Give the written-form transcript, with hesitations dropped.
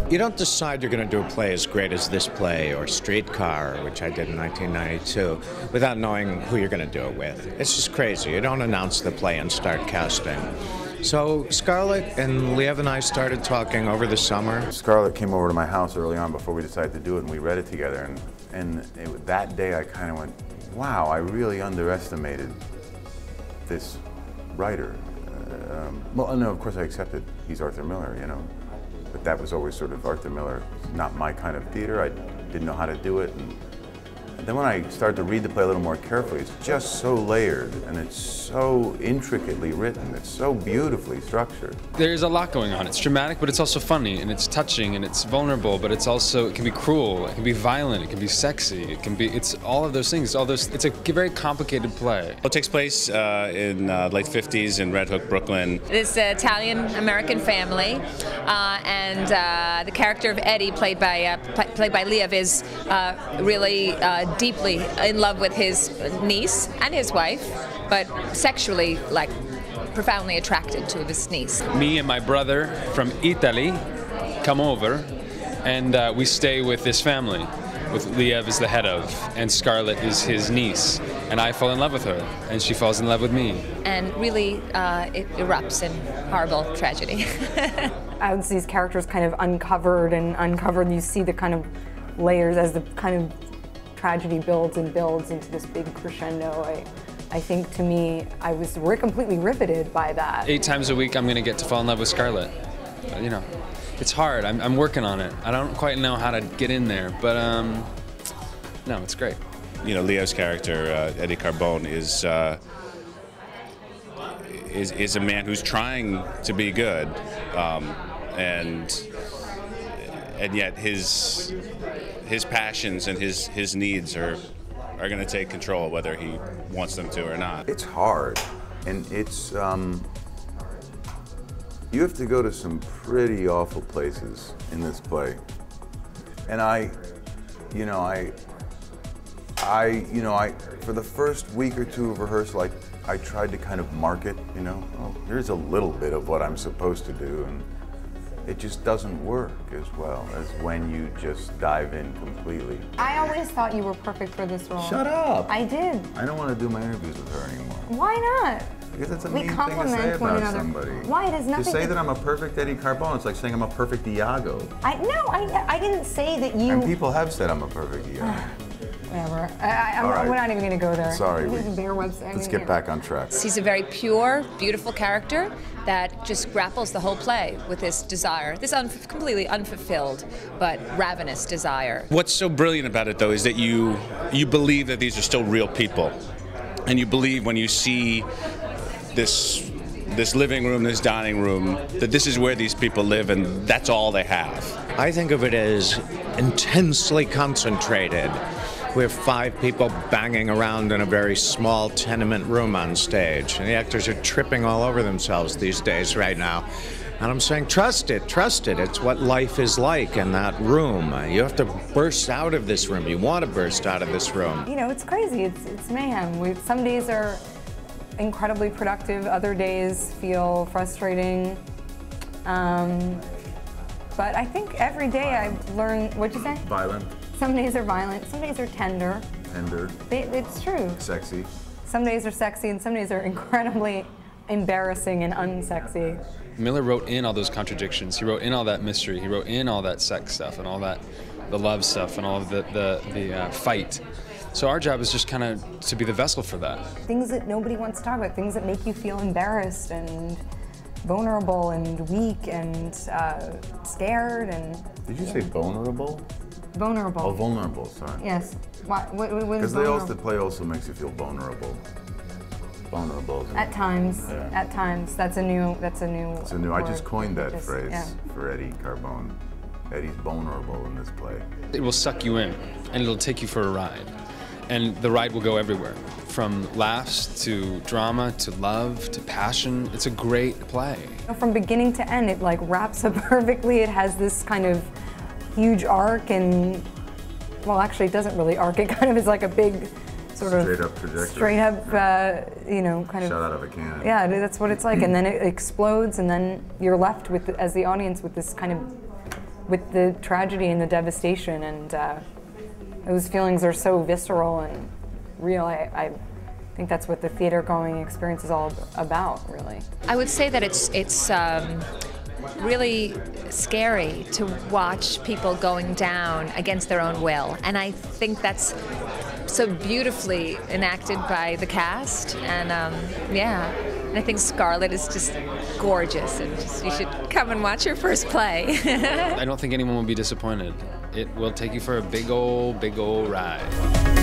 You don't decide you're going to do a play as great as this play or Streetcar, which I did in 1992, without knowing who you're going to do it with. It's just crazy. You don't announce the play and start casting. So Scarlett and Liev and I started talking over the summer. Scarlett came over to my house early on before we decided to do it, and we read it together. That day I kind of went, wow, I really underestimated this writer. Well, no, of course I accepted he's Arthur Miller, you know. But that was always sort of Arthur Miller, not my kind of theater. I didn't know how to do it. And then when I started to read the play a little more carefully, it's just so layered and it's so intricately written. It's so beautifully structured. There's a lot going on. It's dramatic, but it's also funny, and it's touching, and it's vulnerable, but it can be cruel, it can be violent, it can be sexy, it's all of those things. It's a very complicated play. It takes place in late 50s in Red Hook, Brooklyn. This Italian-American family, and the character of Eddie, played by Liev, is really deeply in love with his niece and his wife, but sexually, like, profoundly attracted to his niece. Me and my brother from Italy come over, and we stay with this family, with Liev as the head of, and Scarlett is his niece, and I fall in love with her, and she falls in love with me. And really, it erupts in horrible tragedy. As these characters kind of uncovered, you see the kind of layers as the kind of tragedy builds and builds into this big crescendo. I think, to me, I was completely riveted by that. 8 times a week I'm gonna get to fall in love with Scarlett. You know, it's hard. I'm working on it. I don't quite know how to get in there, but no, it's great. You know, Liev's character, Eddie Carbone, is a man who's trying to be good, and yet his passions and his needs are going to take control whether he wants them to or not. It's hard, and it's you have to go to some pretty awful places in this play, and for the first week or two of rehearsal, I tried to kind of market, you know, oh, here's a little bit of what I'm supposed to do, and it just doesn't work as well as when you just dive in completely. I always thought you were perfect for this role. Shut up! I did. I don't want to do my interviews with her anymore. Why not? Because it's a mean thing to say about somebody. Why? It has nothing to say that I'm a perfect Eddie Carbone, it's like saying I'm a perfect Iago. I didn't say that you... And people have said I'm a perfect Iago. Whatever. Right. We're not even going to go there. Sorry. Website. Let's get back on track. He's a very pure, beautiful character that just grapples the whole play with this desire, this completely unfulfilled but ravenous desire. What's so brilliant about it, though, is that you believe that these are still real people, and you believe when you see this living room, this dining room, that this is where these people live, and that's all they have. I think of it as intensely concentrated. We have 5 people banging around in a very small tenement room on stage, and the actors are tripping all over themselves these days right now. And I'm saying, trust it, trust it. It's what life is like in that room. You have to burst out of this room. You want to burst out of this room. You know, it's crazy. It's mayhem. Some days are incredibly productive. Other days feel frustrating. But I think every day I've learned, what'd you say? Violent. Some days are violent, some days are tender. Tender. It's true. Sexy. Some days are sexy and some days are incredibly embarrassing and unsexy. Miller wrote in all those contradictions. He wrote in all that mystery. He wrote in all that sex stuff and all that, the love stuff and all of the fight. So our job is just kind of to be the vessel for that. Things that nobody wants to talk about, things that make you feel embarrassed and vulnerable and weak and scared and... Did you say vulnerable? Vulnerable. Oh, vulnerable, sorry. Yes. What is Because the play also makes you feel vulnerable. Vulnerable. At times. Yeah. At times. That's a new I just coined that phrase yeah. for Eddie Carbone. Eddie's vulnerable in this play. It will suck you in, and it'll take you for a ride. And the ride will go everywhere, from laughs to drama to love to passion. It's a great play. From beginning to end, it like wraps up perfectly. It has this kind of huge arc, and well, actually, it doesn't really arc. It kind of is like a big, sort of straight up trajectory. Straight up, you know, kind of shot out of a can. Yeah, that's what it's like, and then it explodes, and then you're left with, as the audience, with this kind of with the tragedy and the devastation, and those feelings are so visceral and real. I think that's what the theater-going experience is all about, really. I would say that it's really scary to watch people going down against their own will, and I think that's so beautifully enacted by the cast, and yeah, and I think Scarlett is just gorgeous, and you should come and watch her first play. I don't think anyone will be disappointed. It will take you for a big old ride.